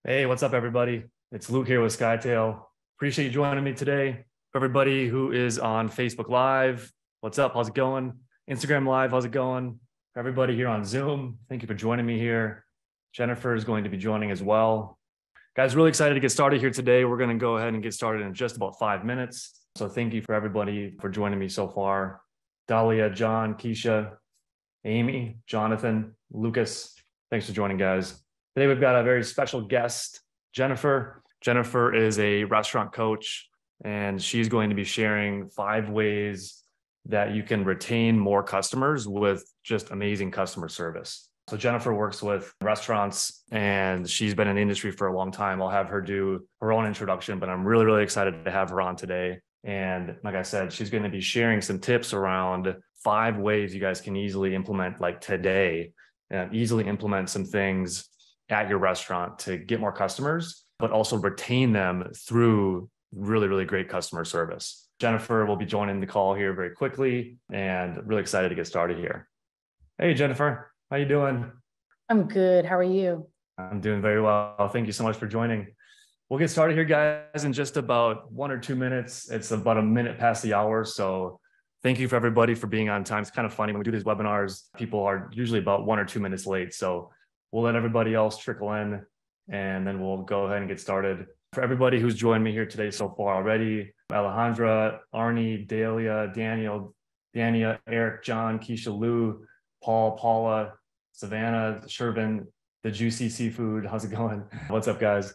Hey, what's up, everybody? It's Luke here with SkyTail. Appreciate you joining me today. For everybody who is on Facebook Live, what's up? How's it going? Instagram Live, how's it going? For everybody here on Zoom, thank you for joining me here. Jennifer is going to be joining as well. Guys, really excited to get started here today. We're going to go ahead and get started in just about 5 minutes. So thank you for everybody for joining me so far. Dahlia, John, Keisha, Amy, Jonathan, Lucas, thanks for joining, guys. Today, we've got a very special guest, Jennifer. Jennifer is a restaurant coach, and she's going to be sharing 5 ways that you can retain more customers with just amazing customer service. So Jennifer works with restaurants, and she's been in the industry for a long time. I'll have her do her own introduction, but I'm really, really excited to have her on today. And like I said, she's going to be sharing some tips around 5 ways you guys can easily implement, like today, and easily implement some things at your restaurant to get more customers, but also retain them through really, really great customer service. Jennifer will be joining the call here very quickly, and really excited to get started here. Hey, Jennifer, how you doing? I'm good. How are you? I'm doing very well. Thank you so much for joining. We'll get started here, guys, in just about 1 or 2 minutes. It's about a minute past the hour. So thank you for everybody for being on time. It's kind of funny when we do these webinars, people are usually about 1 or 2 minutes late. So we'll let everybody else trickle in, and then we'll go ahead and get started. For everybody who's joined me here today so far already, Alejandra, Arnie, Dahlia, Daniel, Dania, Eric, John, Keisha, Lou, Paul, Paula, Savannah, Shervin, the Juicy Seafood. How's it going? What's up, guys?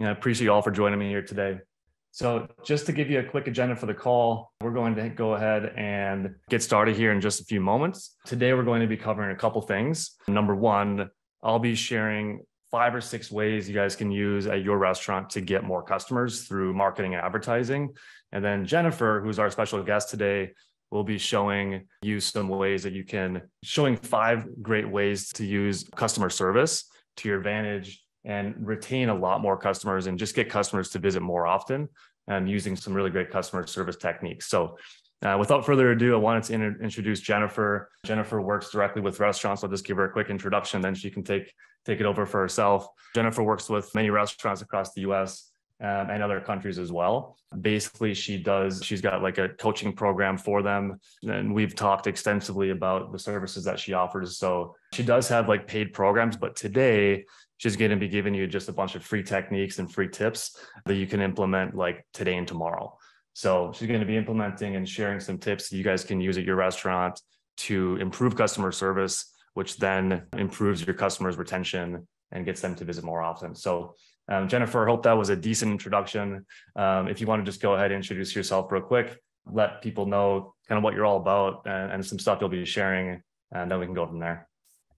I appreciate you all for joining me here today. So just to give you a quick agenda for the call, we're going to go ahead and get started here in just a few moments. Today, we're going to be covering a couple things. Number one, I'll be sharing 5 or 6 ways you guys can use at your restaurant to get more customers through marketing and advertising. And then Jennifer, who's our special guest today, will be showing you some ways that you can, showing 5 great ways to use customer service to your advantage and retain a lot more customers and just get customers to visit more often, and using some really great customer service techniques. So without further ado, I wanted to introduce Jennifer. Jennifer works directly with restaurants. I'll just give her a quick introduction, then she can take it over for herself. Jennifer works with many restaurants across the US and other countries as well. Basically, she's got like a coaching program for them. And we've talked extensively about the services that she offers. So she does have like paid programs, but today she's going to be giving you just a bunch of free techniques and free tips that you can implement like today and tomorrow. So she's going to be implementing and sharing some tips that you guys can use at your restaurant to improve customer service, which then improves your customers' retention and gets them to visit more often. So Jennifer, I hope that was a decent introduction. If you want to just go ahead and introduce yourself real quick, let people know kind of what you're all about and some stuff you'll be sharing, and then we can go from there.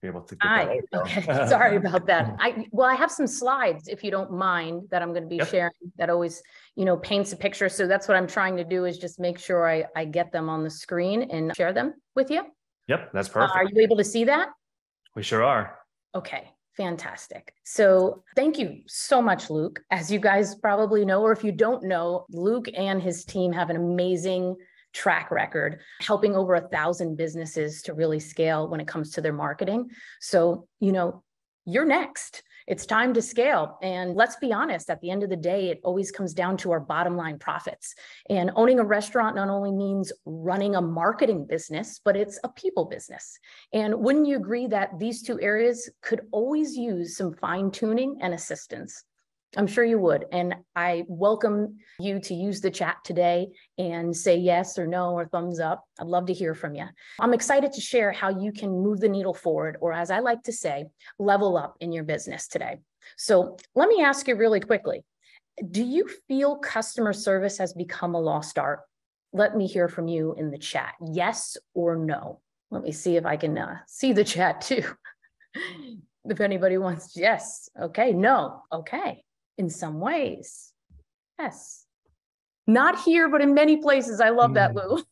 Be able to get Hi. Okay. Sorry about that. I have some slides, if you don't mind, that I'm going to be sharing that always, paints a picture. So that's what I'm trying to do, is just make sure I get them on the screen and share them with you. Yep, that's perfect. Are you able to see that? We sure are. Okay, fantastic. So thank you so much, Luke. As you guys probably know, or if you don't know, Luke and his team have an amazing track record helping over 1,000 businesses to really scale when it comes to their marketing. So, you're next. It's time to scale. And let's be honest, at the end of the day, it always comes down to our bottom line profits. And owning a restaurant not only means running a marketing business, but it's a people business. And wouldn't you agree that these 2 areas could always use some fine tuning and assistance? I'm sure you would. And I welcome you to use the chat today and say yes or no or thumbs up. I'd love to hear from you. I'm excited to share how you can move the needle forward, or as I like to say, level up in your business today. So let me ask you really quickly. Do you feel customer service has become a lost art? Let me hear from you in the chat. Yes or no? Let me see if I can see the chat too. If anybody wants, yes. Okay. No. Okay. In some ways, yes. Not here, but in many places. I love that, Lou.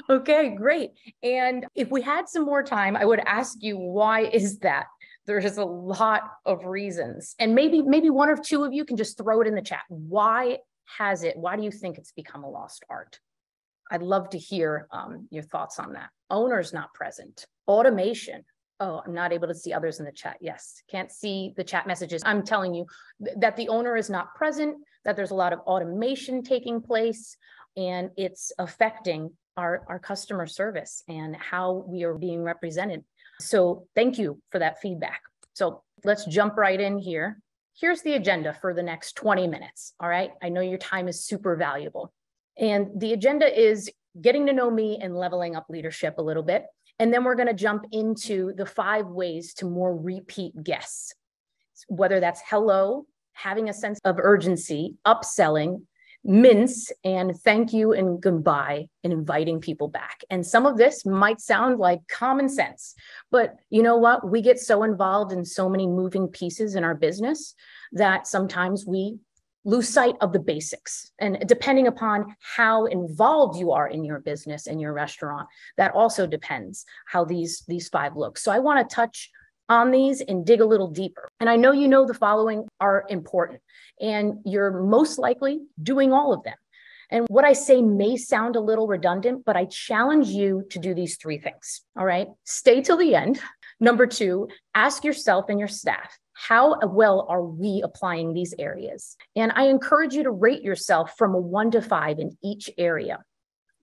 Okay, great. And if we had some more time, I would ask you, why is that? There's a lot of reasons. And maybe 1 or 2 of you can just throw it in the chat. Why do you think it's become a lost art? I'd love to hear your thoughts on that. Owners not present. Automation. Oh, I'm not able to see others in the chat. Yes, can't see the chat messages. I'm telling you that the owner is not present, that there's a lot of automation taking place, and it's affecting our customer service and how we are being represented. So thank you for that feedback. So let's jump right in here. Here's the agenda for the next 20 minutes. All right. I know your time is super valuable. And the agenda is getting to know me and leveling up leadership a little bit. And then we're going to jump into the 5 ways to more repeat guests, whether that's hello, having a sense of urgency, upselling, mince, and thank you and goodbye, and inviting people back. And some of this might sound like common sense, but you know what? We get so involved in so many moving pieces in our business that sometimes we lose sight of the basics. And depending upon how involved you are in your business and your restaurant, that also depends how these 5 look. So I want to touch on these and dig a little deeper. And I know you know the following are important, and you're most likely doing all of them. And what I say may sound a little redundant, but I challenge you to do these 3 things. All right. Stay till the end. Number 2, ask yourself and your staff, how well are we applying these areas? And I encourage you to rate yourself from a 1 to 5 in each area,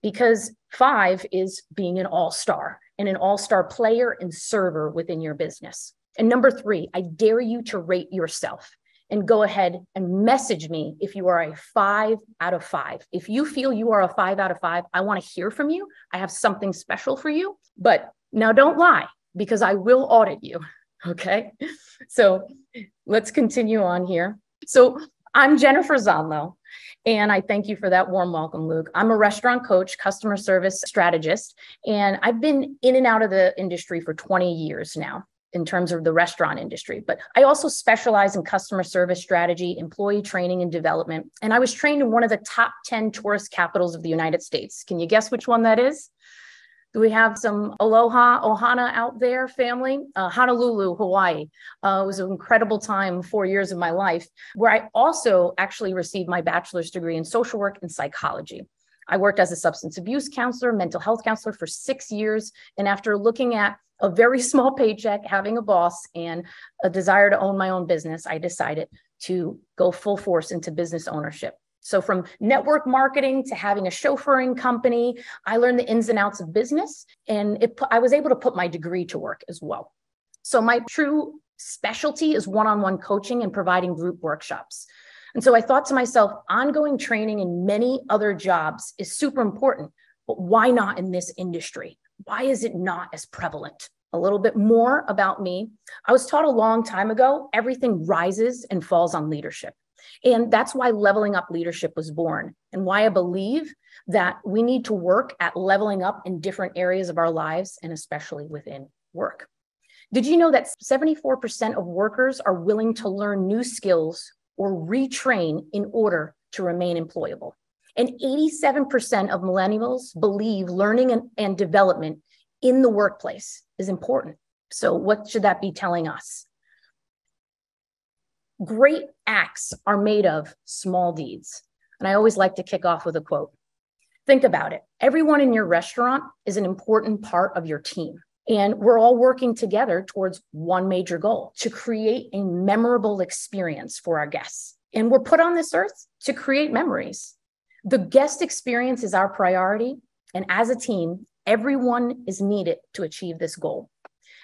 because 5 is being an all-star and an all-star player and server within your business. And number 3, I dare you to rate yourself and go ahead and message me if you are a 5 out of 5. If you feel you are a 5 out of 5, I want to hear from you. I have something special for you, but now don't lie, because I will audit you. Okay. So let's continue on here. So I'm Jennifer Zonlo, and I thank you for that warm welcome, Luke. I'm a restaurant coach, customer service strategist, and I've been in and out of the industry for 20 years now in terms of the restaurant industry. But I also specialize in customer service strategy, employee training and development. And I was trained in one of the top 10 tourist capitals of the United States. Can you guess which one that is? Do we have some aloha, ohana out there, family? Honolulu, Hawaii. It was an incredible time, 4 years of my life, where I also actually received my bachelor's degree in social work and psychology. I worked as a substance abuse counselor, mental health counselor for 6 years. And after looking at a very small paycheck, having a boss, and a desire to own my own business, I decided to go full force into business ownership. So from network marketing to having a chauffeuring company, I learned the ins and outs of business, and I was able to put my degree to work as well. So my true specialty is one-on-one coaching and providing group workshops. And so I thought to myself, ongoing training in many other jobs is super important, but why not in this industry? Why is it not as prevalent? A little bit more about me. I was taught a long time ago, everything rises and falls on leadership. And that's why Leveling Up Leadership was born, and why I believe that we need to work at leveling up in different areas of our lives, and especially within work. Did you know that 74% of workers are willing to learn new skills or retrain in order to remain employable? And 87% of millennials believe learning and development in the workplace is important. So what should that be telling us? Great acts are made of small deeds. And I always like to kick off with a quote. Think about it. Everyone in your restaurant is an important part of your team. And we're all working together towards one major goal, to create a memorable experience for our guests. And we're put on this earth to create memories. The guest experience is our priority. And as a team, everyone is needed to achieve this goal.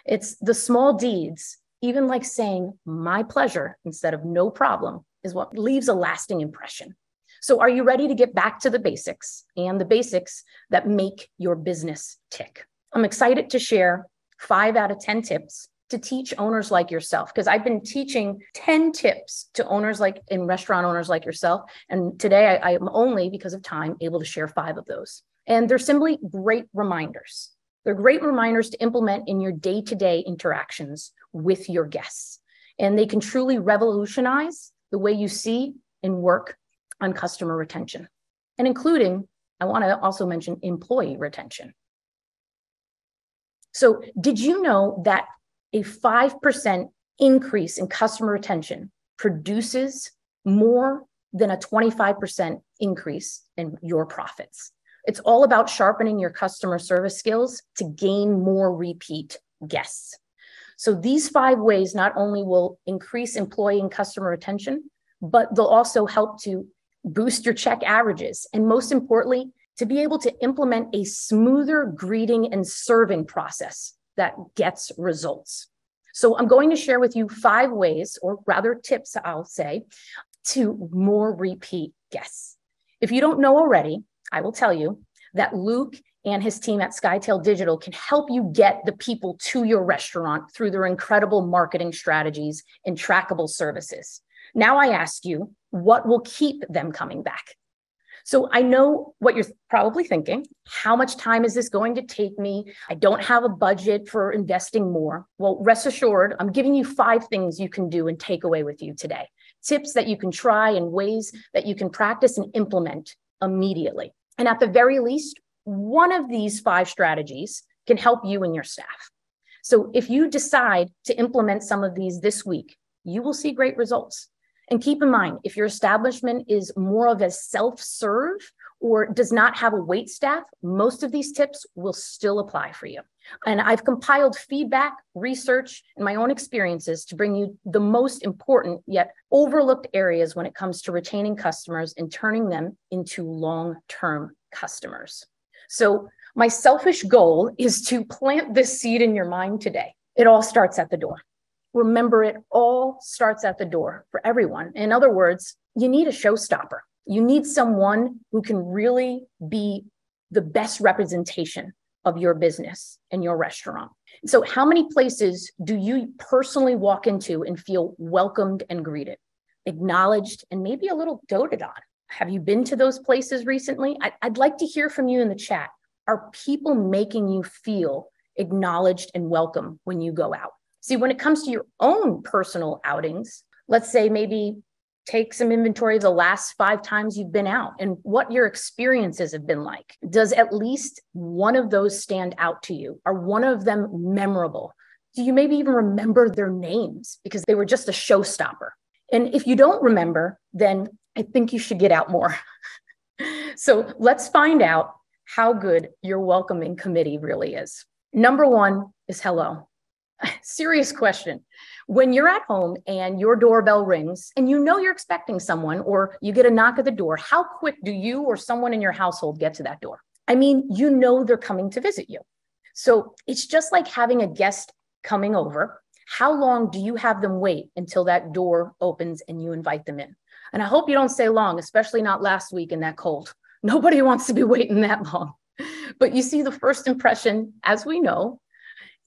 It's the small deeds, even like saying my pleasure instead of no problem, is what leaves a lasting impression. So are you ready to get back to the basics, and the basics that make your business tick? I'm excited to share 5 out of 10 tips to teach owners like yourself, because I've been teaching 10 tips to owners and restaurant owners like yourself. And today I am only, because of time, able to share 5 of those. And they're simply great reminders. They're great reminders to implement in your day-to-day interactions with your guests. And they can truly revolutionize the way you see and work on customer retention, and including, I want to also mention, employee retention. So did you know that a 5% increase in customer retention produces more than a 25% increase in your profits? It's all about sharpening your customer service skills to gain more repeat guests. So these 5 ways not only will increase employee and customer retention, but they'll also help to boost your check averages. And most importantly, to be able to implement a smoother greeting and serving process that gets results. So I'm going to share with you 5 ways, or rather tips, I'll say, to more repeat guests. If you don't know already, I will tell you that Luke and his team at SkyTail Digital can help you get the people to your restaurant through their incredible marketing strategies and trackable services. Now I ask you, what will keep them coming back? So I know what you're probably thinking. How much time is this going to take me? I don't have a budget for investing more. Well, rest assured, I'm giving you 5 things you can do and take away with you today. Tips that you can try and ways that you can practice and implement immediately. And at the very least, one of these 5 strategies can help you and your staff. So if you decide to implement some of these this week, you will see great results. And keep in mind, if your establishment is more of a self-serve or does not have a wait staff, most of these tips will still apply for you. And I've compiled feedback, research, and my own experiences to bring you the most important yet overlooked areas when it comes to retaining customers and turning them into long-term customers. So my selfish goal is to plant this seed in your mind today. It all starts at the door. Remember, it all starts at the door for everyone. In other words, you need a showstopper. You need someone who can really be the best representation of your business and your restaurant. So how many places do you personally walk into and feel welcomed and greeted, acknowledged, and maybe a little doted on? Have you been to those places recently? I'd like to hear from you in the chat. Are people making you feel acknowledged and welcome when you go out? See, when it comes to your own personal outings, let's say maybe take some inventory of the last 5 times you've been out and what your experiences have been like. Does at least one of those stand out to you? Are one of them memorable? Do you maybe even remember their names because they were just a showstopper? And if you don't remember, then I think you should get out more. So let's find out how good your welcoming committee really is. Number 1 is hello. Serious question. When you're at home and your doorbell rings and you know you're expecting someone or you get a knock at the door, how quick do you or someone in your household get to that door? I mean, you know they're coming to visit you. So it's just like having a guest coming over. How long do you have them wait until that door opens and you invite them in? And I hope you don't stay long, especially not last week in that cold. Nobody wants to be waiting that long. But you see, the first impression, as we know,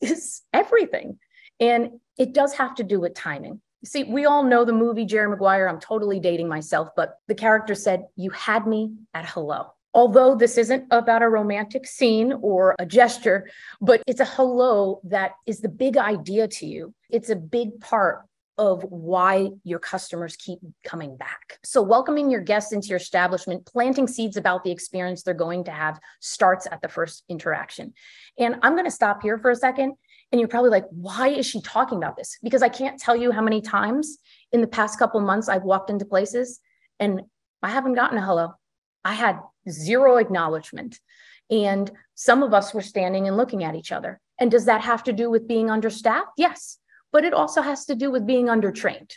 is everything. And it does have to do with timing. You see, we all know the movie Jerry Maguire. I'm totally dating myself, but the character said, "You had me at hello." Although this isn't about a romantic scene or a gesture, but it's a hello that is the big idea to you. It's a big part of why your customers keep coming back. So welcoming your guests into your establishment, planting seeds about the experience they're going to have starts at the first interaction. And I'm going to stop here for a second. And you're probably like, why is she talking about this? Because I can't tell you how many times in the past couple months I've walked into places and I haven't gotten a hello. I had 0 acknowledgement. And some of us were standing and looking at each other. And does that have to do with being understaffed? Yes. But it also has to do with being undertrained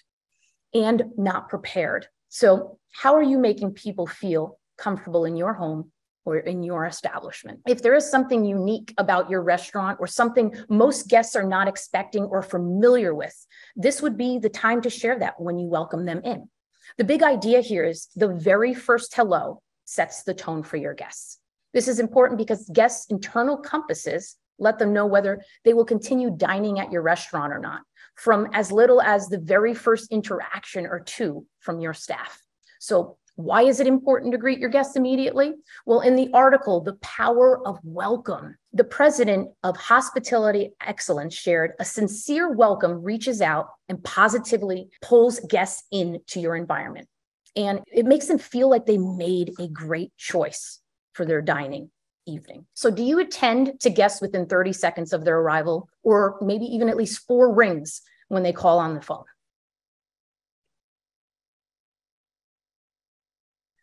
and not prepared. So how are you making people feel comfortable in your home or in your establishment? If there is something unique about your restaurant or something most guests are not expecting or familiar with, this would be the time to share that when you welcome them in. The big idea here is the very first hello sets the tone for your guests. This is important because guests' internal compasses let them know whether they will continue dining at your restaurant or not, from as little as the very first interaction or 2 from your staff. So why is it important to greet your guests immediately? Well, in the article, The Power of Welcome, the president of Hospitality Excellence shared, a sincere welcome reaches out and positively pulls guests into your environment. And it makes them feel like they made a great choice for their dining evening. So do you attend to guests within 30 seconds of their arrival, or maybe even at least 4 rings when they call on the phone?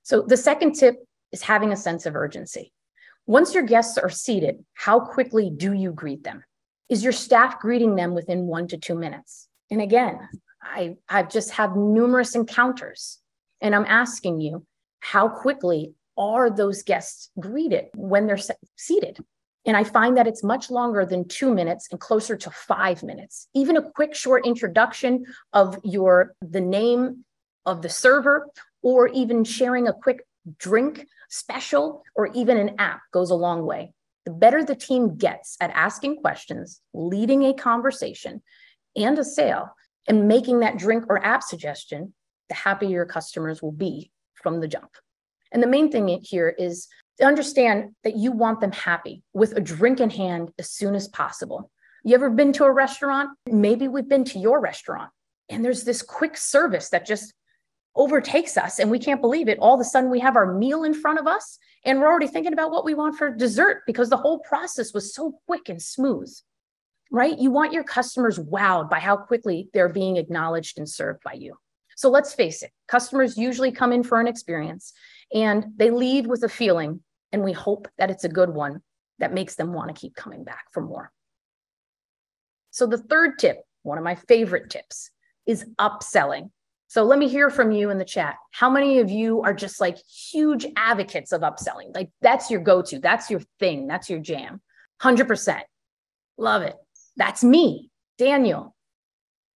So the second tip is having a sense of urgency. Once your guests are seated, how quickly do you greet them? Is your staff greeting them within 1 to 2 minutes? And again, I've just had numerous encounters, and I'm asking you, how quickly are those guests greeted when they're seated? And I find that it's much longer than 2 minutes and closer to 5 minutes. Even a quick short introduction of the name of the server, or even sharing a quick drink special, or even an app goes a long way. The better the team gets at asking questions, leading a conversation and a sale, and making that drink or app suggestion, the happier your customers will be from the jump. And the main thing here is to understand that you want them happy with a drink in hand as soon as possible. You ever been to a restaurant? Maybe we've been to your restaurant, and there's this quick service that just overtakes us and we can't believe it. All of a sudden we have our meal in front of us and we're already thinking about what we want for dessert because the whole process was so quick and smooth, right? You want your customers wowed by how quickly they're being acknowledged and served by you. So let's face it, customers usually come in for an experience and they leave with a feeling, and we hope that it's a good one that makes them want to keep coming back for more. So the third tip, one of my favorite tips, is upselling. So let me hear from you in the chat. How many of you are just like huge advocates of upselling? Like that's your go-to, that's your thing, that's your jam. 100%. Love it. That's me, Daniel,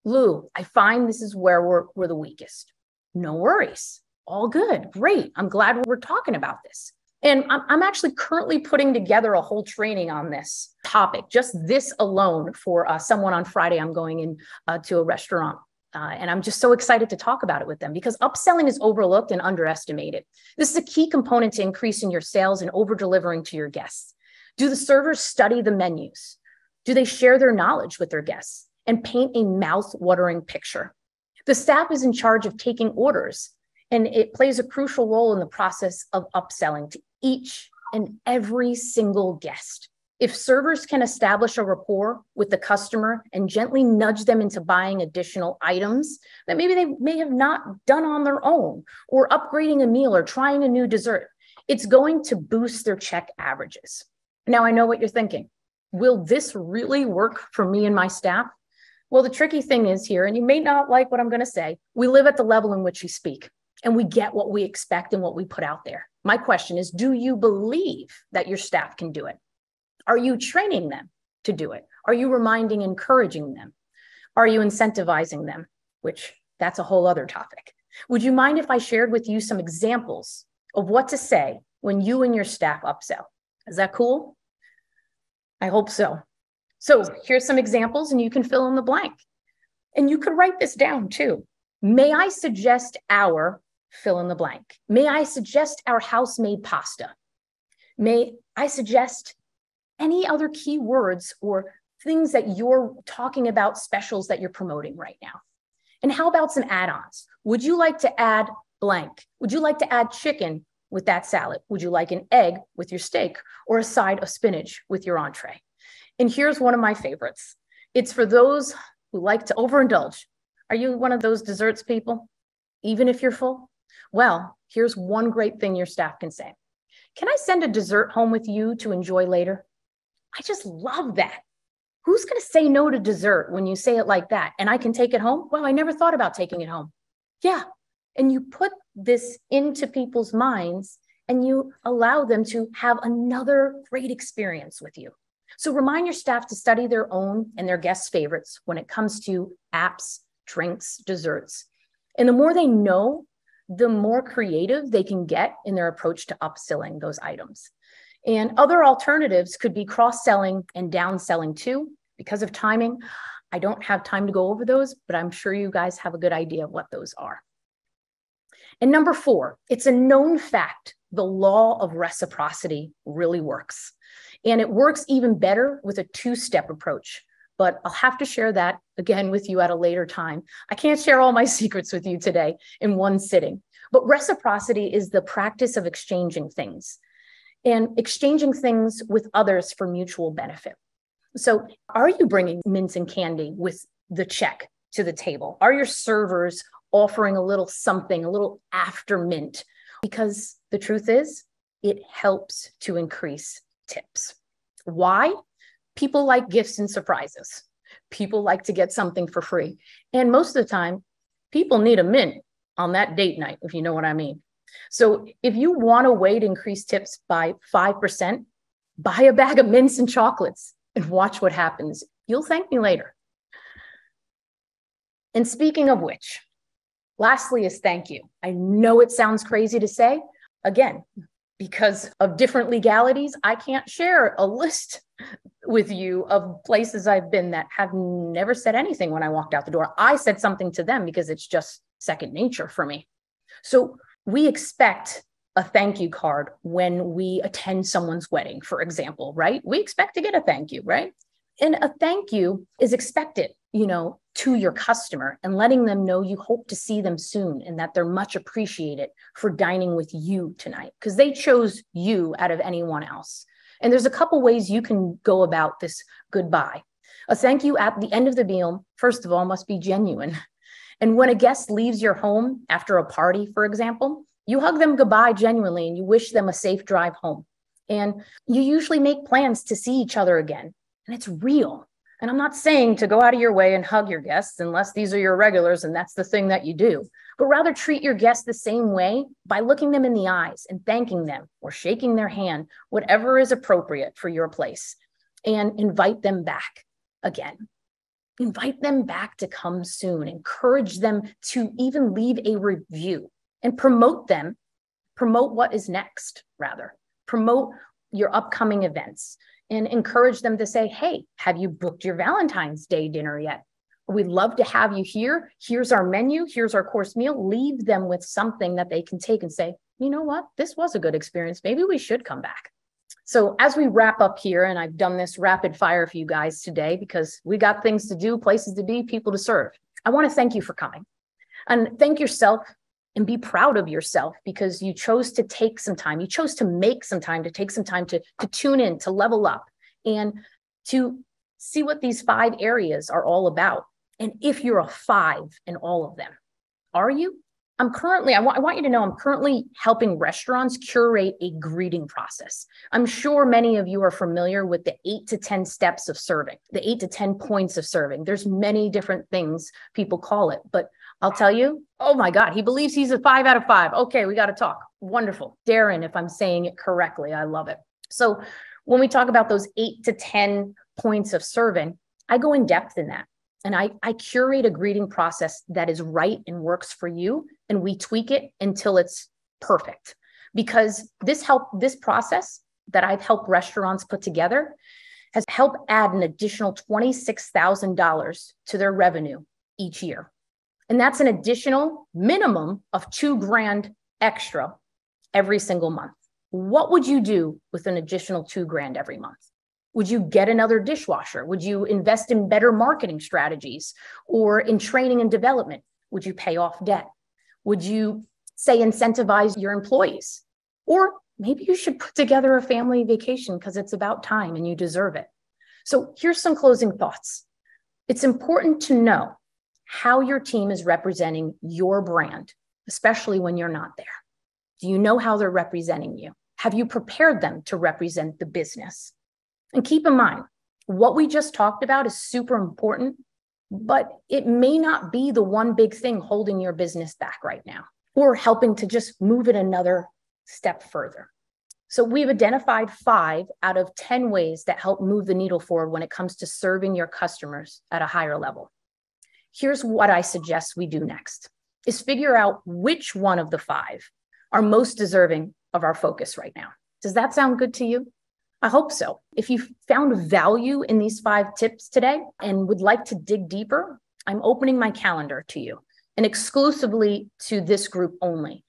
Lou. I find this is where we're the weakest. No worries. All good. Great. I'm glad we're talking about this. And I'm actually currently putting together a whole training on this topic, just this alone for someone on Friday. I'm going in to a restaurant. And I'm just so excited to talk about it with them because upselling is overlooked and underestimated. This is a key component to increasing your sales and over-delivering to your guests. Do the servers study the menus? Do they share their knowledge with their guests and paint a mouth-watering picture? The staff is in charge of taking orders, and it plays a crucial role in the process of upselling to each and every single guest. If servers can establish a rapport with the customer and gently nudge them into buying additional items that maybe they may have not done on their own, or upgrading a meal or trying a new dessert, it's going to boost their check averages. Now, I know what you're thinking. Will this really work for me and my staff? Well, the tricky thing is here, and you may not like what I'm going to say, we live at the level in which we speak, and we get what we expect and what we put out there. My question is, do you believe that your staff can do it? Are you training them to do it? Are you reminding, encouraging them? Are you incentivizing them? Which that's a whole other topic. Would you mind if I shared with you some examples of what to say when you and your staff upsell? Is that cool? I hope so. So here's some examples and you can fill in the blank. And you could write this down too. May I suggest our fill in the blank? May I suggest our house-made pasta? May I suggest any other key words or things that you're talking about, specials that you're promoting right now? And how about some add-ons? Would you like to add blank? Would you like to add chicken with that salad? Would you like an egg with your steak or a side of spinach with your entree? And here's one of my favorites. It's for those who like to overindulge. Are you one of those desserts people, even if you're full? Well, here's one great thing your staff can say. Can I send a dessert home with you to enjoy later? I just love that. Who's going to say no to dessert when you say it like that? And I can take it home? Well, I never thought about taking it home. Yeah. And you put this into people's minds and you allow them to have another great experience with you. So remind your staff to study their own and their guests' favorites when it comes to apps, drinks, desserts. And the more they know, the more creative they can get in their approach to upselling those items. And other alternatives could be cross-selling and downselling too. Because of timing, I don't have time to go over those, but I'm sure you guys have a good idea of what those are. And number 4, it's a known fact, the law of reciprocity really works. And it works even better with a 2-step approach. But I'll have to share that again with you at a later time. I can't share all my secrets with you today in one sitting. But reciprocity is the practice of exchanging things. And exchanging things with others for mutual benefit. So are you bringing mints and candy with the check to the table? Are your servers offering a little something, a little after mint? Because the truth is, it helps to increase tips. Why? People like gifts and surprises. People like to get something for free. And most of the time, people need a mint on that date night, if you know what I mean. So if you want a way to increase tips by 5%, buy a bag of mints and chocolates and watch what happens. You'll thank me later. And speaking of which, lastly is thank you. I know it sounds crazy to say. Again, because of different legalities, I can't share a list with you of places I've been that have never said anything when I walked out the door. I said something to them because it's just second nature for me. So we expect a thank you card when we attend someone's wedding, for example, right? We expect to get a thank you, right? And a thank you is expected, to your customer and letting them know you hope to see them soon and that they're much appreciated for dining with you tonight because they chose you out of anyone else. And there's a couple ways you can go about this goodbye. A thank you at the end of the meal, first of all, must be genuine. And when a guest leaves your home after a party, for example, you hug them goodbye genuinely and you wish them a safe drive home. And you usually make plans to see each other again. And it's real. And I'm not saying to go out of your way and hug your guests unless these are your regulars and that's the thing that you do, but rather treat your guests the same way by looking them in the eyes and thanking them or shaking their hand, whatever is appropriate for your place, and invite them back again. Invite them back to come soon. Encourage them to even leave a review and promote what is next, rather. Promote your upcoming events. And encourage them to say, hey, have you booked your Valentine's Day dinner yet? We'd love to have you here. Here's our menu. Here's our course meal. Leave them with something that they can take and say, you know what? This was a good experience. Maybe we should come back. So as we wrap up here, and I've done this rapid fire for you guys today because we got things to do, places to be, people to serve. I want to thank you for coming and thank yourself and be proud of yourself because you chose to take some time. You chose to make some time, to take some time to tune in, to level up, and to see what these 5 areas are all about. And if you're a 5 in all of them, are you? I want you to know I'm currently helping restaurants curate a greeting process. I'm sure many of you are familiar with the 8 to 10 steps of serving, the 8 to 10 points of serving. There's many different things people call it, but I'll tell you, oh my God, he believes he's a 5 out of 5. Okay, we got to talk. Wonderful. Darren, if I'm saying it correctly, I love it. So when we talk about those 8 to 10 points of serving, I go in depth in that. And I curate a greeting process that is right and works for you. And we tweak it until it's perfect. Because this process that I've helped restaurants put together has helped add an additional $26,000 to their revenue each year. And that's an additional minimum of $2,000 extra every single month. What would you do with an additional $2,000 every month? Would you get another dishwasher? Would you invest in better marketing strategies or in training and development? Would you pay off debt? Would you, say, incentivize your employees? Or maybe you should put together a family vacation because it's about time and you deserve it. So here's some closing thoughts. It's important to know how your team is representing your brand, especially when you're not there. Do you know how they're representing you? Have you prepared them to represent the business? And keep in mind, what we just talked about is super important, but it may not be the one big thing holding your business back right now or helping to just move it another step further. So we've identified 5 out of 10 ways that help move the needle forward when it comes to serving your customers at a higher level. Here's what I suggest we do next, is figure out which one of the 5 are most deserving of our focus right now. Does that sound good to you? I hope so. If you found value in these 5 tips today and would like to dig deeper, I'm opening my calendar to you and exclusively to this group only.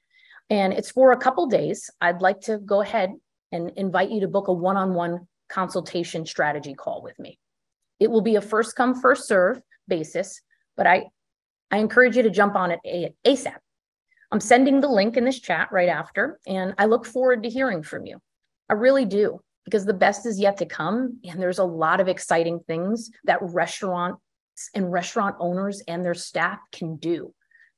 And it's for a couple days. I'd like to go ahead and invite you to book a one-on-one consultation strategy call with me. It will be a first come, first serve basis, but I encourage you to jump on it ASAP. I'm sending the link in this chat right after, and I look forward to hearing from you. I really do. Because the best is yet to come. And there's a lot of exciting things that restaurants and restaurant owners and their staff can do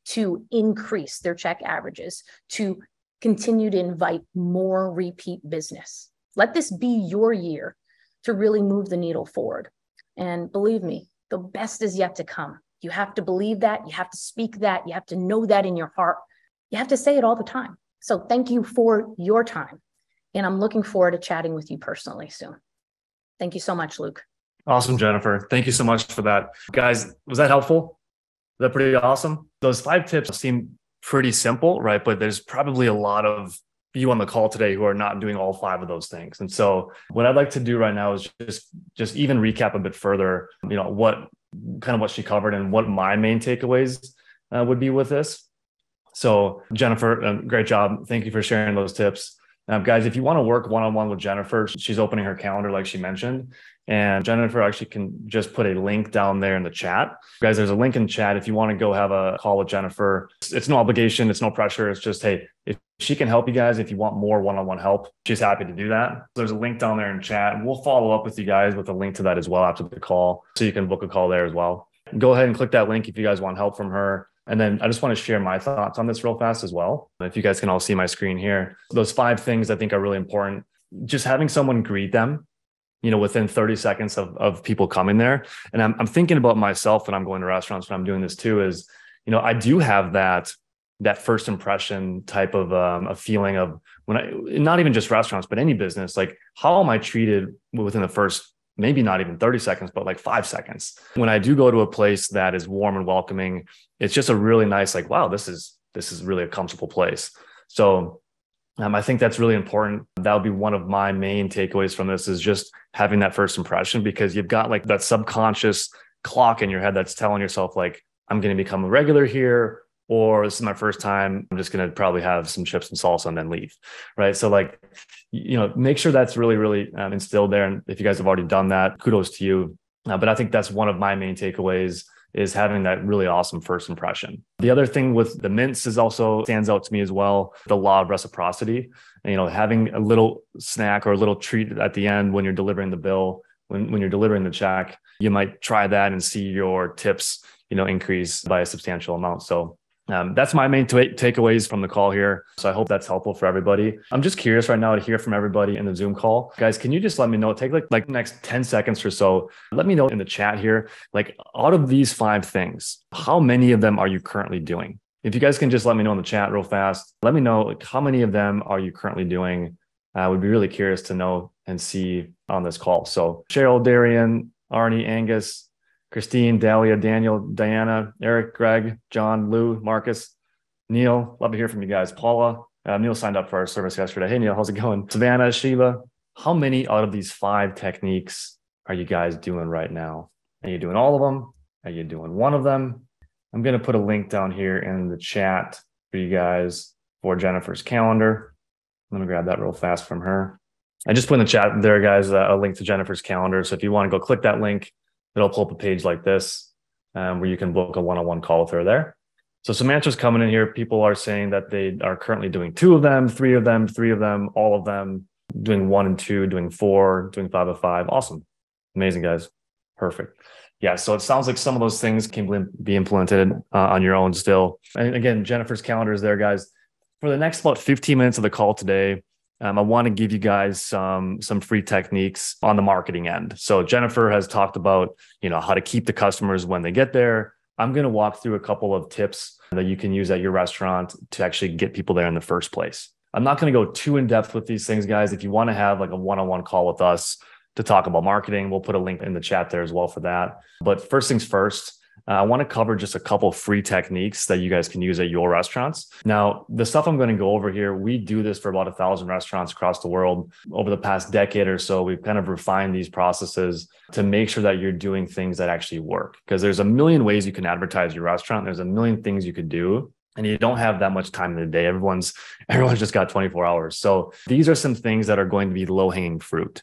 to increase their check averages, to continue to invite more repeat business. Let this be your year to really move the needle forward. And believe me, the best is yet to come. You have to believe that, you have to speak that, you have to know that in your heart. You have to say it all the time. So thank you for your time. And I'm looking forward to chatting with you personally soon. Thank you so much, Luke. Awesome, Jennifer. Thank you so much for that. Guys, was that helpful? Is that pretty awesome? Those 5 tips seem pretty simple, right? But there's probably a lot of you on the call today who are not doing all 5 of those things. And so what I'd like to do right now is just even recap a bit further, what she covered and what my main takeaways would be with this. So Jennifer, great job. Thank you for sharing those tips. Guys, if you want to work one-on-one with Jennifer, she's opening her calendar like she mentioned. And Jennifer actually can just put a link down there in the chat. Guys, there's a link in the chat if you want to go have a call with Jennifer. It's no obligation. It's no pressure. It's just, hey, if she can help you guys, if you want more one-on-one help, she's happy to do that. There's a link down there in chat. And we'll follow up with you guys with a link to that as well after the call. So you can book a call there as well. Go ahead and click that link if you guys want help from her. And then I just want to share my thoughts on this real fast as well. If you guys can all see my screen here, those 5 things I think are really important. Just having someone greet them, within 30 seconds of people coming there. And I'm thinking about myself when I'm going to restaurants, when I'm doing this too, is, I do have that first impression type of a feeling of not even just restaurants, but any business, like how am I treated within the first, maybe not even 30 seconds, but like 5 seconds. When I do go to a place that is warm and welcoming, it's just a really nice, like, wow, this is really a comfortable place. So I think that's really important. That would be one of my main takeaways from this, is just having that first impression, because you've got like that subconscious clock in your head that's telling yourself like, I'm going to become a regular here, or this is my first time. I'm just going to probably have some chips and salsa and then leave. Right. So like, make sure that's really, really instilled there. And if you guys have already done that, kudos to you. But I think that's one of my main takeaways, is having that really awesome first impression. The other thing with the mints is also stands out to me as well, the law of reciprocity. Having a little snack or a little treat at the end when you're delivering the bill, when you're delivering the check, you might try that and see your tips, increase by a substantial amount. So that's my main takeaways from the call here. So I hope that's helpful for everybody. I'm just curious right now to hear from everybody in the Zoom call. Guys, can you just let me know, take like the next 10 seconds or so, let me know in the chat here, like out of these 5 things, how many of them are you currently doing? If you guys can just let me know in the chat real fast, let me know like how many of them are you currently doing? I would be really curious to know and see on this call. So Cheryl, Darian, Arnie, Angus, Christine, Dahlia, Daniel, Diana, Eric, Greg, John, Lou, Marcus, Neil. Love to hear from you guys. Paula, Neil signed up for our service yesterday. Hey, Neil, how's it going? Savannah, Sheila, how many out of these 5 techniques are you guys doing right now? Are you doing all of them? Are you doing one of them? I'm going to put a link down here in the chat for you guys for Jennifer's calendar. I'm going to grab that real fast from her. I just put in the chat there, guys, a link to Jennifer's calendar. So if you want to go click that link, it'll pull up a page like this where you can book a one-on-one call with her there. So some answers coming in here. People are saying that they are currently doing 2 of them, 3 of them, 3 of them, all of them, doing 1 and 2, doing 4, doing 5 of 5. Awesome. Amazing, guys. Perfect. Yeah. So it sounds like some of those things can be implemented on your own still. And again, Jennifer's calendar is there, guys. For the next about 15 minutes of the call today, I want to give you guys some free techniques on the marketing end. So Jennifer has talked about, how to keep the customers when they get there. I'm going to walk through a couple of tips that you can use at your restaurant to actually get people there in the first place. I'm not going to go too in depth with these things, guys. If you want to have like a one-on-one call with us to talk about marketing, we'll put a link in the chat there as well for that. But first things first, I want to cover just a couple of free techniques that you guys can use at your restaurants. Now, the stuff I'm going to go over here, we do this for about 1,000 restaurants across the world. Over the past decade or so, we've kind of refined these processes to make sure that you're doing things that actually work. Because there's a million ways you can advertise your restaurant. There's a million things you could do, and you don't have that much time in the day. Everyone's just got 24 hours. So these are some things that are going to be low-hanging fruit.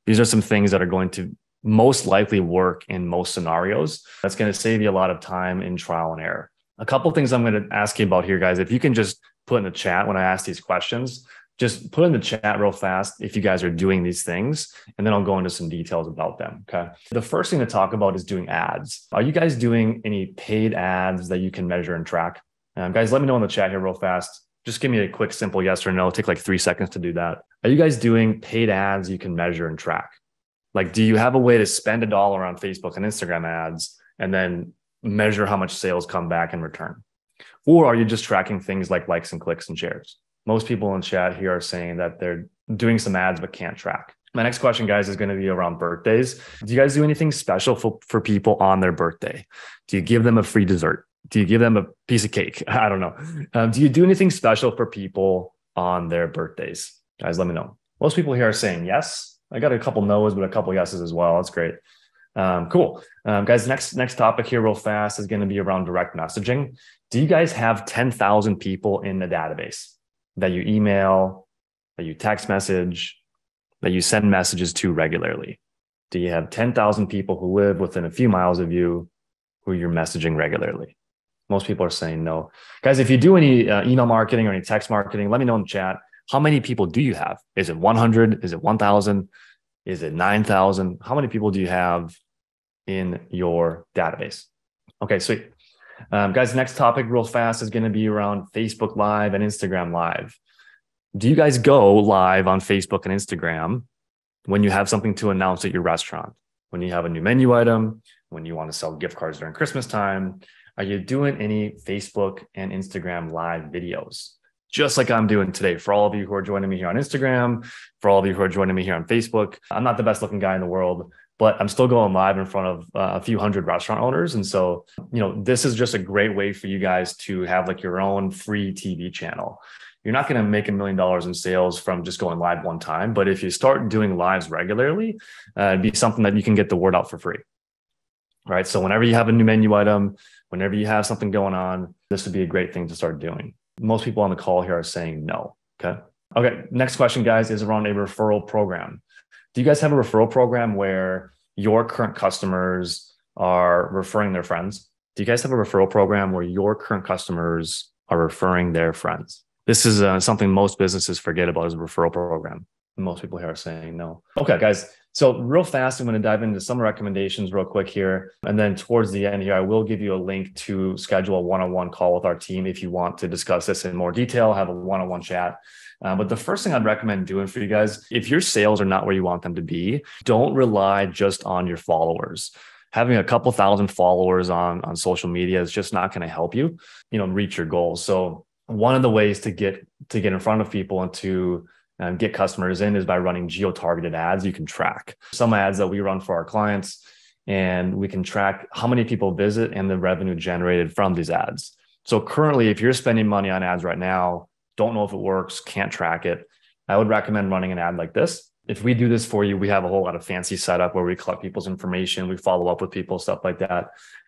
These are some things that are going to most likely work in most scenarios. That's going to save you a lot of time in trial and error. A couple of things I'm going to ask you about here, guys. If you can just put in the chat when I ask these questions, just put in the chat real fast if you guys are doing these things, and then I'll go into some details about them. Okay. The first thing to talk about is doing ads. Are you guys doing any paid ads that you can measure and track? Guys, let me know in the chat here real fast. Just give me a quick, simple yes or no. It'll take like 3 seconds to do that. Are you guys doing paid ads you can measure and track? Like, do you have a way to spend $1 on Facebook and Instagram ads and then measure how much sales come back in return? Or are you just tracking things like likes and clicks and shares? Most people in chat here are saying that they're doing some ads but can't track. My next question, guys, is going to be around birthdays. Do you guys do anything special for people on their birthday? Do you give them a free dessert? Do you give them a piece of cake? I don't know. Do you do anything special for people on their birthdays? Guys, let me know. Most people here are saying yes. I got a couple no's, but a couple yeses as well. That's great. Cool. Guys, next topic here real fast is going to be around direct messaging. Do you guys have 10,000 people in the database that you email, that you text message, that you send messages to regularly? Do you have 10,000 people who live within a few miles of you who you're messaging regularly? Most people are saying no. Guys, if you do any email marketing or any text marketing, let me know in the chat. How many people do you have? Is it 100? Is it 1,000? Is it 9,000? How many people do you have in your database? Okay, sweet. Guys, next topic real fast is going to be around Facebook Live and Instagram Live. Do you guys go live on Facebook and Instagram when you have something to announce at your restaurant? When you have a new menu item? When you want to sell gift cards during Christmas time? Are you doing any Facebook and Instagram Live videos? Just like I'm doing today. For all of you who are joining me here on Instagram, for all of you who are joining me here on Facebook, I'm not the best looking guy in the world, but I'm still going live in front of a few hundred restaurant owners. And so, this is just a great way for you guys to have like your own free TV channel. You're not going to make $1 million in sales from just going live one time. But if you start doing lives regularly, it'd be something that you can get the word out for free. Right. So whenever you have a new menu item, whenever you have something going on, this would be a great thing to start doing. Most people on the call here are saying no. Okay. Next question, guys, is around a referral program. Do you guys have a referral program where your current customers are referring their friends? Do you guys have a referral program where your current customers are referring their friends? This is something most businesses forget about, is a referral program. Most people here are saying no. Okay, guys. So real fast, I'm going to dive into some recommendations real quick here. And then towards the end here, I will give you a link to schedule a one-on-one call with our team if you want to discuss this in more detail, have a one-on-one chat. But the first thing I'd recommend doing for you guys, if your sales are not where you want them to be, don't rely just on your followers. Having a couple thousand followers on social media is just not going to help you, reach your goals. So one of the ways to get in front of people and to get customers in is by running geo-targeted ads you can track. Some ads that we run for our clients, and we can track how many people visit and the revenue generated from these ads. So currently, if you're spending money on ads right now, don't know if it works, can't track it, I would recommend running an ad like this. If we do this for you, we have a whole lot of fancy setup where we collect people's information, we follow up with people, stuff like that.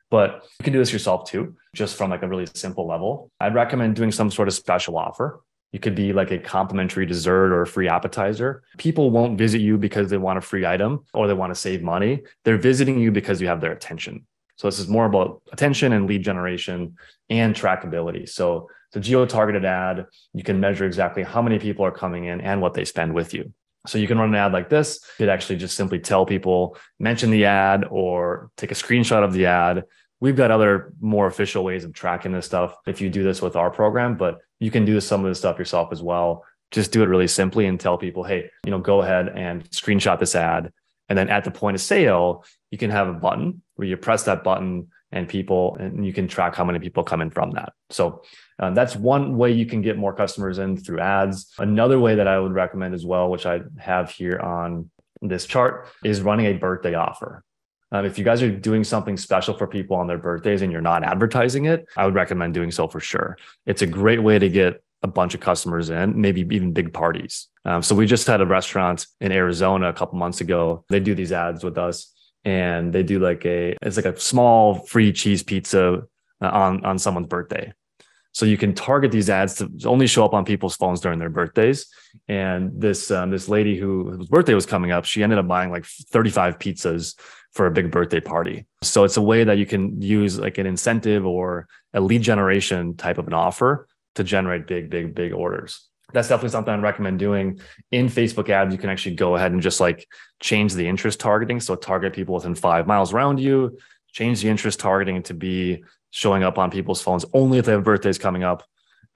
But you can do this yourself too, just from like a really simple level. I'd recommend doing some sort of special offer. You could be like a complimentary dessert or a free appetizer. People won't visit you because they want a free item or they want to save money. They're visiting you because you have their attention. So this is more about attention and lead generation and trackability. So it's a geo-targeted ad. You can measure exactly how many people are coming in and what they spend with you. So you can run an ad like this. You could actually just simply tell people, mention the ad or take a screenshot of the ad. We've got other more official ways of tracking this stuff if you do this with our program, but you can do some of this stuff yourself as well. Just do it really simply and tell people, hey, go ahead and screenshot this ad. And then at the point of sale, you can have a button where you press that button and you can track how many people come in from that. So that's one way you can get more customers in through ads. Another way that I would recommend as well, which I have here on this chart, is running a birthday offer. If you guys are doing something special for people on their birthdays and you're not advertising it, I would recommend doing so for sure. It's a great way to get a bunch of customers in, maybe even big parties. So we just had a restaurant in Arizona a couple months ago. They do these ads with us, and they do it's like a small free cheese pizza on someone's birthday. So you can target these ads to only show up on people's phones during their birthdays. And this lady whose birthday was coming up, she ended up buying like 35 pizzas for a big birthday party. So it's a way that you can use like an incentive or a lead generation type of an offer to generate big orders. That's definitely something I'd recommend doing. In Facebook ads, you can actually go ahead and just like change the interest targeting. So target people within 5 miles around you, change the interest targeting to be showing up on people's phones only if they have birthdays coming up.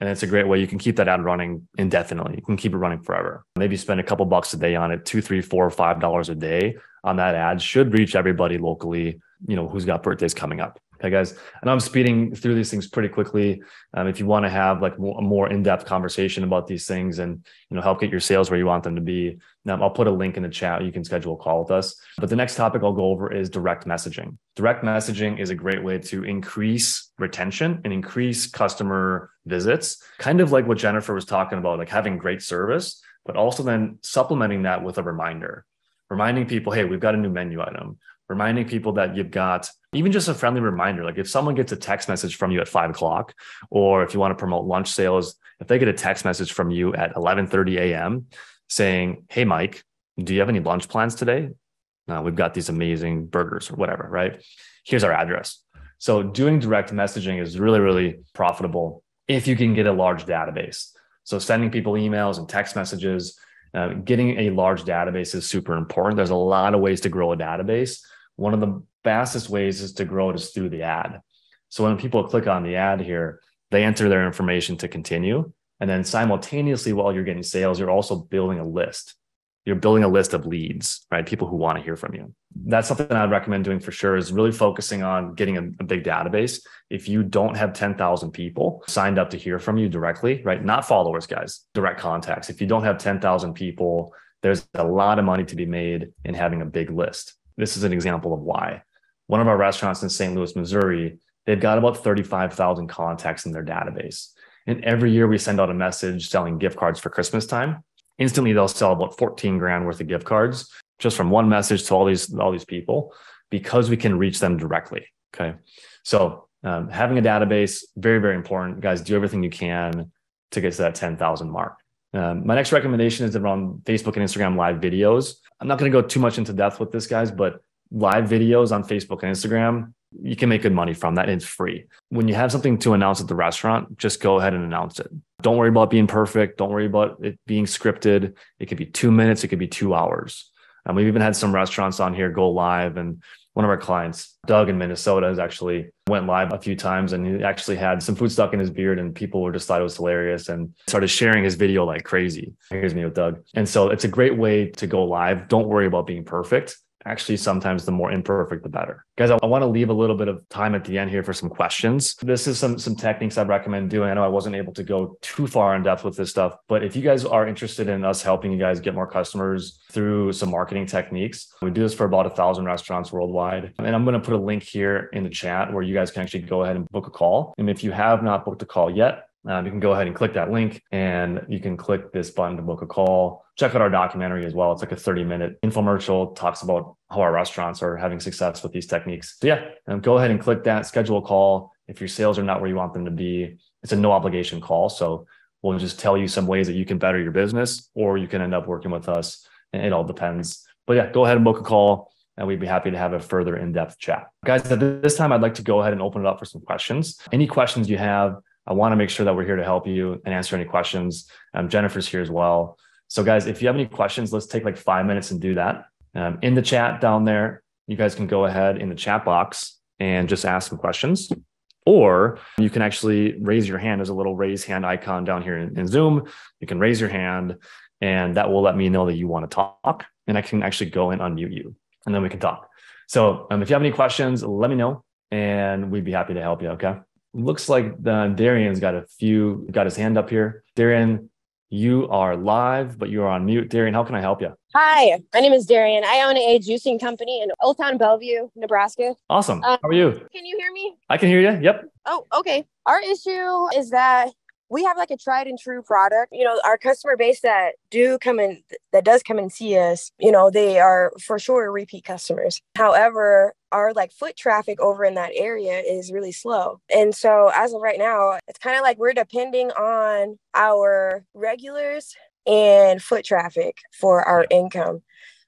And it's a great way. You can keep that ad running indefinitely. You can keep it running forever. Maybe spend a couple bucks a day on it, $2, $3, $4, $5 a day on that ad should reach everybody locally, who's got birthdays coming up. Okay, guys. And I'm speeding through these things pretty quickly. If you want to have like a more in-depth conversation about these things and help get your sales where you want them to be, I'll put a link in the chat. You can schedule a call with us. But the next topic I'll go over is direct messaging. Direct messaging is a great way to increase retention and increase customer visits, kind of like what Jennifer was talking about, like having great service, but also then supplementing that with a reminder, reminding people, hey, we've got a new menu item. Reminding people that you've got even just a friendly reminder. Like if someone gets a text message from you at 5 o'clock, or if you want to promote lunch sales, if they get a text message from you at 11:30 a.m. saying, hey, Mike, do you have any lunch plans today? We've got these amazing burgers or whatever, right? Here's our address. So doing direct messaging is really, really profitable if you can get a large database. So sending people emails and text messages, getting a large database is super important. There's a lot of ways to grow a database. One of the fastest ways is to grow it is through the ad. So when people click on the ad here, they enter their information to continue. And then simultaneously, while you're getting sales, you're also building a list. You're building a list of leads, right? People who want to hear from you. That's something I'd recommend doing for sure, is really focusing on getting a big database. If you don't have 10,000 people signed up to hear from you directly, right? Not followers, guys, direct contacts. If you don't have 10,000 people, there's a lot of money to be made in having a big list. This is an example of why. One of our restaurants in St. Louis, Missouri, they've got about 35,000 contacts in their database. And every year we send out a message selling gift cards for Christmas time. Instantly, they'll sell about 14 grand worth of gift cards just from one message to all these people, because we can reach them directly. Okay. So having a database, very, very important. Guys, do everything you can to get to that 10,000 mark. My next recommendation is around Facebook and Instagram live videos. I'm not going to go too much into depth with this, guys, but live videos on Facebook and Instagram, you can make good money from that. It's free. When you have something to announce at the restaurant, just go ahead and announce it. Don't worry about being perfect. Don't worry about it being scripted. It could be 2 minutes. It could be 2 hours. We've even had some restaurants on here go live, and one of our clients, Doug in Minnesota, has actually went live a few times, and he actually had some food stuck in his beard, and people were just thought it was hilarious and started sharing his video like crazy. Here's me with Doug. And so it's a great way to go live. Don't worry about being perfect. Actually, sometimes the more imperfect, the better. Guys, I want to leave a little bit of time at the end here for some questions. This is some techniques I'd recommend doing. I know I wasn't able to go too far in depth with this stuff, but if you guys are interested in us helping you guys get more customers through some marketing techniques, we do this for about 1,000 restaurants worldwide. And I'm going to put a link here in the chat where you guys can actually go ahead and book a call. And if you have not booked a call yet, you can go ahead and click that link, and you can click this button to book a call. Check out our documentary as well. It's like a 30-minute infomercial, talks about how our restaurants are having success with these techniques. So yeah, go ahead and click that, schedule a call. If your sales are not where you want them to be, it's a no obligation call. So we'll just tell you some ways that you can better your business, or you can end up working with us. And it all depends. But yeah, go ahead and book a call, and we'd be happy to have a further in-depth chat. Guys, at this time, I'd like to go ahead and open it up for some questions. Any questions you have, I want to make sure that we're here to help you and answer any questions. Jennifer's here as well. So guys, if you have any questions, let's take like 5 minutes and do that. In the chat down there, you guys can go ahead in the chat box and just ask some questions. Or you can actually raise your hand. There's a little raise hand icon down here in Zoom. You can raise your hand, and that will let me know that you want to talk. And I can actually go and unmute you, and then we can talk. So if you have any questions, let me know, and we'd be happy to help you, okay? Looks like Darian's got his hand up here. Darian, you are live, but you are on mute. Darian, how can I help you? Hi, my name is Darian. I own a juicing company in Old Town Bellevue, Nebraska. Awesome. How are you? Can you hear me? I can hear you. Yep. Oh, okay. Our issue is that we have like a tried and true product. Our customer base that does come and see us, they are for sure repeat customers. However, our like foot traffic over in that area is really slow. And so as of right now, it's kind of like we're depending on our regulars and foot traffic for our income,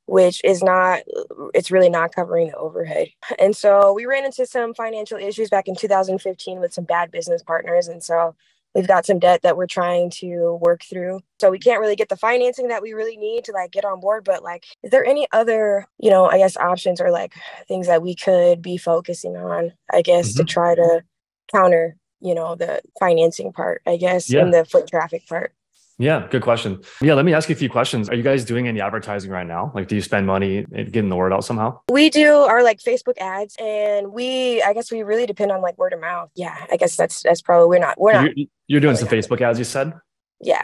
which is it's really not covering the overhead. And so we ran into some financial issues back in 2015 with some bad business partners. And so we've got some debt that we're trying to work through. So we can't really get the financing that we really need to like get on board. But like, is there any other, I guess options or like things that we could be focusing on, I guess, to try to counter, the financing part, I guess, and the foot traffic part? Yeah, good question. Yeah, let me ask you a few questions. Are you guys doing any advertising right now? Like, do you spend money getting the word out somehow? We do our like Facebook ads, and I guess we really depend on like word of mouth. Yeah, I guess that's probably we're not. You're doing really some not. Facebook ads, you said? Yeah.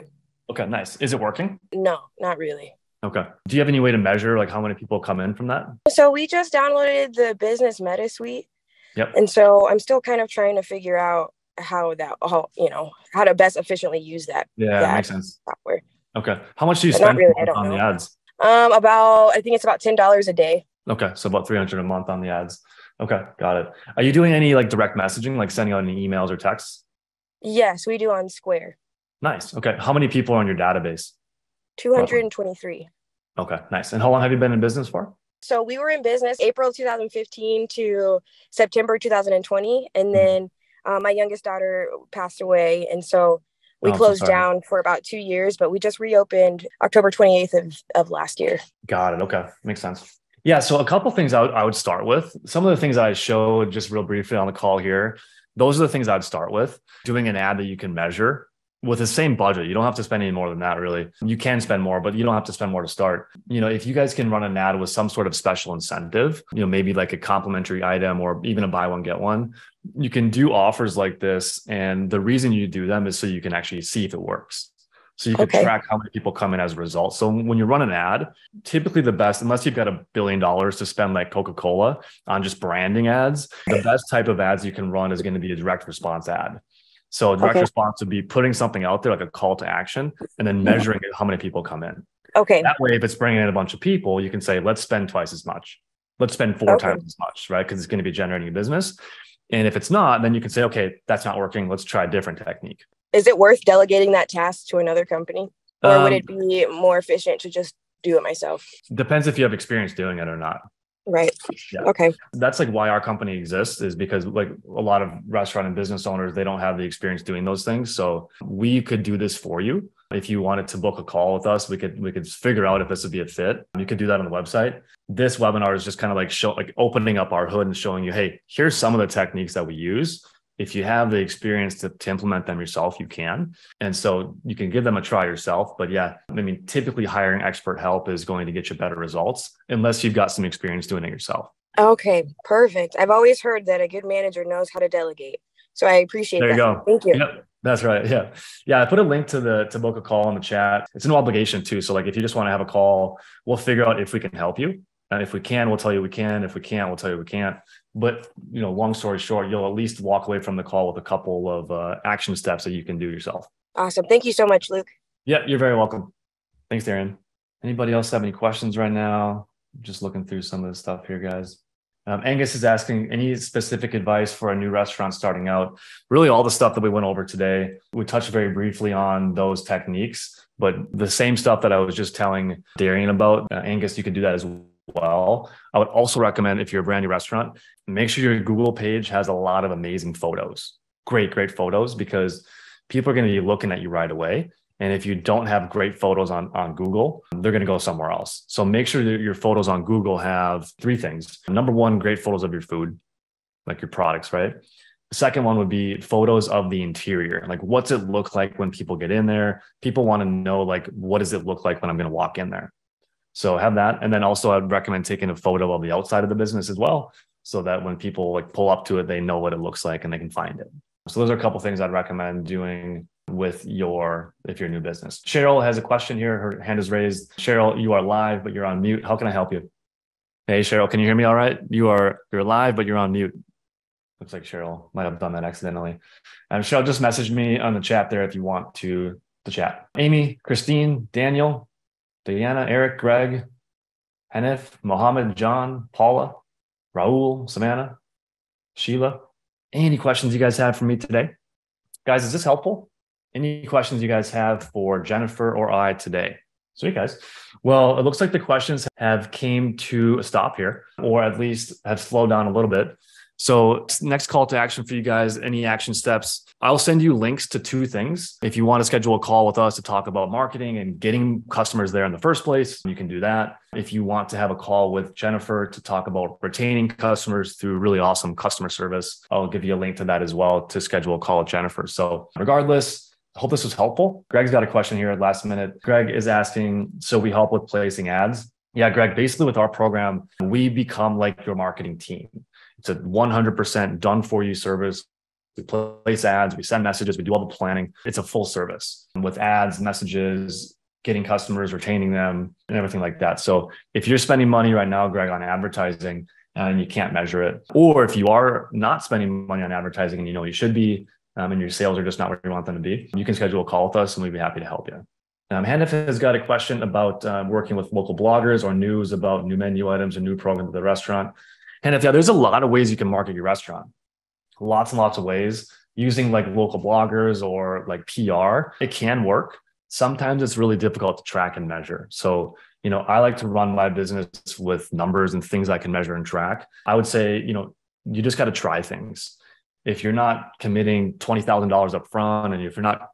Okay, nice. Is it working? No, not really. Okay. Do you have any way to measure like how many people come in from that? So we just downloaded the Business Meta Suite. Yep. And so I'm still kind of trying to figure out how to best efficiently use that. Yeah, makes sense. Software. Okay. How much do you But spend really, on the ads? I think it's about $10 a day. Okay. So about 300 a month on the ads. Okay. Got it. Are you doing any like direct messaging, like sending out any emails or texts? Yes, we do on Square. Nice. Okay. How many people are on your database? 223. Okay. Nice. And how long have you been in business for? So we were in business April 2015 to September 2020. And then my youngest daughter passed away. And so we closed down for about 2 years, but we just reopened October 28th of last year. Got it. Okay. Makes sense. Yeah. So a couple of things I would start with. Some of the things I showed just real briefly on the call here, those are the things I'd start with. Doing an ad that you can measure with the same budget. You don't have to spend any more than that, really. You can spend more, but you don't have to spend more to start. If you guys can run an ad with some sort of special incentive, maybe like a complimentary item or even a buy one, get one, you can do offers like this. And the reason you do them is so you can actually see if it works. So you can track how many people come in as a result. So when you run an ad, typically the best, unless you've got $1 billion to spend like Coca-Cola on just branding ads, the best type of ads you can run is going to be a direct response ad. So direct response would be putting something out there, like a call to action, and then measuring how many people come in. Okay. That way, if it's bringing in a bunch of people, you can say, let's spend twice as much. Let's spend 4 times as much, right? Because it's going to be generating a business. And if it's not, then you can say, okay, that's not working. Let's try a different technique. Is it worth delegating that task to another company? Or would it be more efficient to just do it myself? Depends if you have experience doing it or not. Right. Yeah. Okay. That's like why our company exists, is because like a lot of restaurant and business owners, they don't have the experience doing those things. So we could do this for you. If you wanted to book a call with us, we could figure out if this would be a fit. You could do that on the website. This webinar is just kind of like opening up our hood and showing you, hey, here's some of the techniques that we use. If you have the experience to implement them yourself, you can. And so you can give them a try yourself. But yeah, typically hiring expert help is going to get you better results unless you've got some experience doing it yourself. Okay, perfect. I've always heard that a good manager knows how to delegate. So I appreciate that. There you go. Thank you. Yep, that's right. Yeah. Yeah. I put a link to book a call in the chat. It's no obligation too. So like if you just want to have a call, we'll figure out if we can help you. And if we can, we'll tell you we can. If we can't, we'll tell you we can't. But, long story short, you'll at least walk away from the call with a couple of action steps that you can do yourself. Awesome. Thank you so much, Luke. Yeah, you're very welcome. Thanks, Darren. Anybody else have any questions right now? Just looking through some of the stuff here, guys. Angus is asking, any specific advice for a new restaurant starting out? Really all the stuff that we went over today. We touched very briefly on those techniques, but the same stuff that I was just telling Darian about, Angus, you could do that as well. I would also recommend, if you're a brand new restaurant, make sure your Google page has a lot of amazing photos. Great photos, because people are going to be looking at you right away. And if you don't have great photos on Google, they're going to go somewhere else. So make sure that your photos on Google have 3 things. Number 1, great photos of your food, like your products, right? The second one would be photos of the interior. Like, what's it look like when people get in there? People want to know, like, what does it look like when I'm going to walk in there? So have that. And then also I'd recommend taking a photo of the outside of the business as well, so that when people like pull up to it, they know what it looks like and they can find it. So those are a couple of things I'd recommend doing if you're a new business. Cheryl has a question here. Her hand is raised. Cheryl, you are live, but you're on mute. How can I help you? Hey, Cheryl, can you hear me all right? You're live, but you're on mute. Looks like Cheryl might have done that accidentally. Cheryl, just message me on the chat there if you want to chat. Amy, Christine, Daniel, Diana, Eric, Greg, Hanif, Mohammed, John, Paula, Raul, Samantha, Sheila. Any questions you guys have for me today? Guys, is this helpful? Any questions you guys have for Jennifer or I today? Sweet, guys. Well, it looks like the questions have came to a stop here, or at least have slowed down a little bit. So next call to action for you guys, any action steps? I'll send you links to 2 things. If you want to schedule a call with us to talk about marketing and getting customers there in the first place, you can do that. If you want to have a call with Jennifer to talk about retaining customers through really awesome customer service, I'll give you a link to that as well to schedule a call with Jennifer. So regardless, Hope this was helpful. Greg's got a question here at last minute. Greg is asking, so we help with placing ads. Yeah, Greg, basically with our program, we become like your marketing team. It's a 100% done for you service. We place ads, we send messages, we do all the planning. It's a full service with ads, messages, getting customers, retaining them, and everything like that. So if you're spending money right now, Greg, on advertising and you can't measure it, or if you are not spending money on advertising and you know you should be, and your sales are just not where you want them to be, you can schedule a call with us and we'd be happy to help you. Hanif has got a question about working with local bloggers or news about new menu items or new programs at the restaurant. Hanif, yeah, there's a lot of ways you can market your restaurant. Lots and lots of ways. Using like local bloggers or like PR, it can work. Sometimes it's really difficult to track and measure. So, I like to run my business with numbers and things I can measure and track. I would say, you just got to try things. If you're not committing $20,000 up front, and if you're not,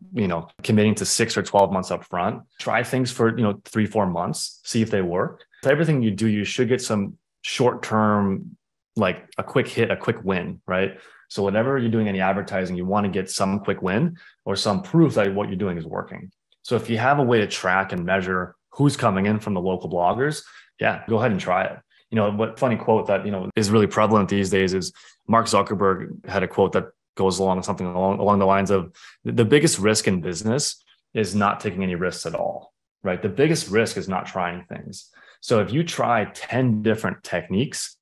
committing to 6 or 12 months up front, try things for, 3-4 months, see if they work. So everything you do, you should get some short-term, like a quick hit, a quick win, right? So whenever you're doing any advertising, you want to get some quick win or some proof that what you're doing is working. So if you have a way to track and measure who's coming in from the local bloggers, yeah, go ahead and try it. What funny quote that, is really prevalent these days is Mark Zuckerberg had a quote that goes along something along the lines of the biggest risk in business is not taking any risks at all, right? The biggest risk is not trying things. So if you try 10 different techniques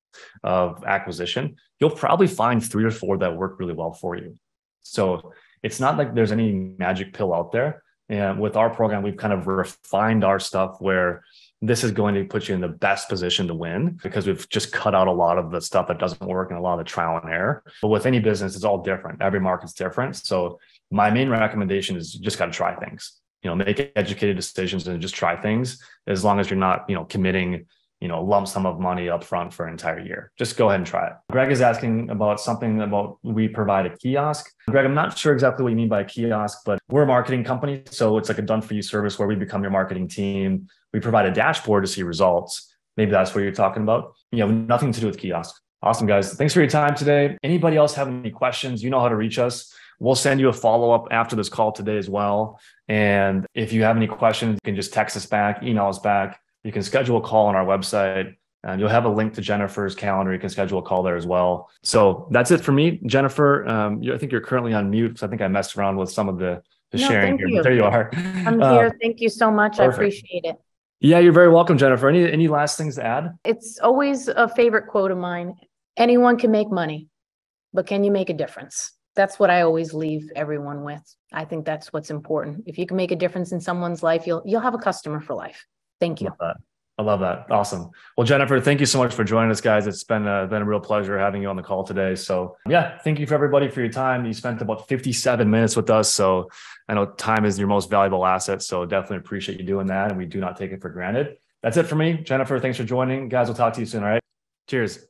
of acquisition, you'll probably find 3 or 4 that work really well for you. So it's not like there's any magic pill out there. And with our program, we've kind of refined our stuff where this is going to put you in the best position to win because we've just cut out a lot of the stuff that doesn't work and a lot of the trial and error. But with any business, it's all different. Every market's different. So my main recommendation is you just got to try things, make educated decisions and just try things as long as you're not, committing, a lump sum of money up front for an entire year. Just go ahead and try it. Greg is asking about something about we provide a kiosk. Greg, I'm not sure exactly what you mean by a kiosk, but we're a marketing company. So it's like a done for you service where we become your marketing team. We provide a dashboard to see results. Maybe that's what you're talking about. Nothing to do with kiosk. Awesome, guys. Thanks for your time today. Anybody else have any questions? You know how to reach us. We'll send you a follow-up after this call today as well. And if you have any questions, you can just text us back, email us back. You can schedule a call on our website and you'll have a link to Jennifer's calendar. You can schedule a call there as well. So that's it for me. Jennifer, I think you're currently on mute because I think I messed around with some of the sharing here. But there you are. I'm here. Thank you so much. Perfect. I appreciate it. Yeah, you're very welcome, Jennifer. Any last things to add? It's always a favorite quote of mine. Anyone can make money, but can you make a difference? That's what I always leave everyone with. I think that's what's important. If you can make a difference in someone's life, you'll have a customer for life. Thank you. I love that. Awesome. Well, Jennifer, thank you so much for joining us, guys. It's been a real pleasure having you on the call today. So yeah, thank you for everybody for your time. You spent about 57 minutes with us. So I know time is your most valuable asset. So definitely appreciate you doing that. And we do not take it for granted. That's it for me. Jennifer, thanks for joining. Guys, we'll talk to you soon. All right. Cheers.